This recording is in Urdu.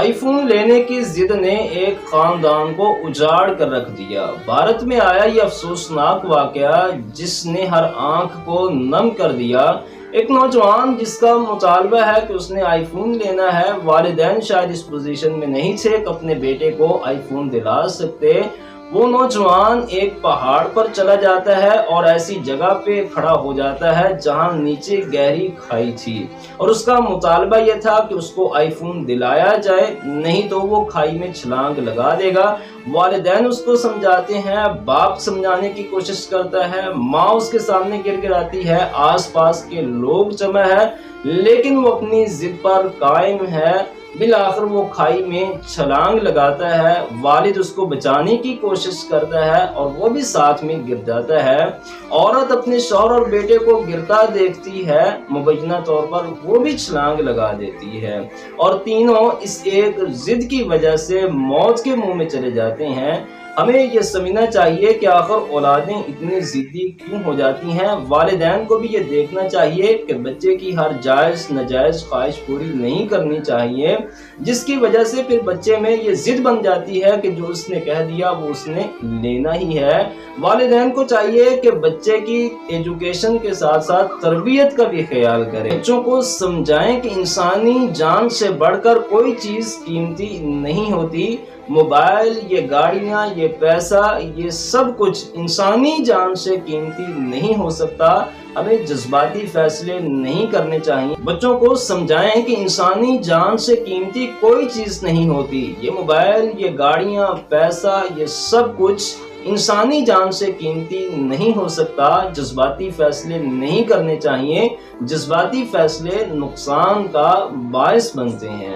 آئی فون لینے کی ضد نے ایک خاندان کو اجاڑ کر رکھ دیا۔ بھارت میں آیا یہ افسوسناک واقعہ جس نے ہر آنکھ کو نم کر دیا۔ ایک نوجوان جس کا مطالبہ ہے کہ اس نے آئی فون لینا ہے، والدین شاید اس پوزیشن میں نہیں تھے کہ اپنے بیٹے کو آئی فون دلا سکتے۔ وہ نوجوان ایک پہاڑ پر چلا جاتا ہے اور ایسی جگہ پہ کھڑا ہو جاتا ہے جہاں نیچے گہری کھائی تھی، اور اس کا مطالبہ یہ تھا کہ اس کو آئی فون دلایا جائے، نہیں تو وہ کھائی میں چھلانگ لگا دے گا۔ والدین اس کو سمجھاتے ہیں، باپ سمجھانے کی کوشش کرتا ہے، ماں اس کے سامنے گر گر آتی ہے، آس پاس کے لوگ جمع ہے، لیکن وہ اپنی ضد پر قائم ہے۔ بالآخر وہ کھائی میں چھلانگ لگاتا ہے، والد اس کو بچانے کی کوشش کرتا ہے اور وہ بھی ساتھ میں گر جاتا ہے۔ عورت اپنے شوہر اور بیٹے کو گرتا دیکھتی ہے، مبینہ طور پر وہ بھی چھلانگ لگا دیتی ہے، اور تینوں اس ایک ضد کی وجہ سے موت کے منہ میں چلے جاتے ہیں۔ ہمیں یہ سمجھنا چاہیے کہ آخر اولادیں اتنی ضدی کیوں ہو جاتی ہیں۔ والدین کو بھی یہ دیکھنا چاہیے کہ بچے کی ہر جائز ناجائز خواہش پوری نہیں کرنی چاہیے، جس کی وجہ سے پھر بچے میں یہ ضد بن جاتی ہے کہ جو اس نے کہہ دیا وہ اس نے لینا ہی ہے۔ والدین کو چاہیے کہ بچے کی ایجوکیشن کے ساتھ ساتھ تربیت کا بھی خیال کریں، بچوں کو سمجھائیں کہ انسانی جان سے بڑھ کر کوئی چیز قیمتی نہیں ہوتی۔ موبائل، یہ گاڑیاں، یہ پیسہ، یہ سب کچھ انسانی جان سے قیمتی نہیں ہو سکتا۔ ہمیں جذباتی فیصلے نہیں کرنے چاہیے۔ بچوں کو سمجھائیں کہ انسانی جان سے قیمتی کوئی چیز نہیں ہوتی۔ یہ موبائل، یہ گاڑیاں، پیسہ، یہ سب کچھ انسانی جان سے قیمتی نہیں ہو سکتا۔ جذباتی فیصلے نہیں کرنے چاہیے۔ جذباتی فیصلے نقصان کا باعث بنتے ہیں۔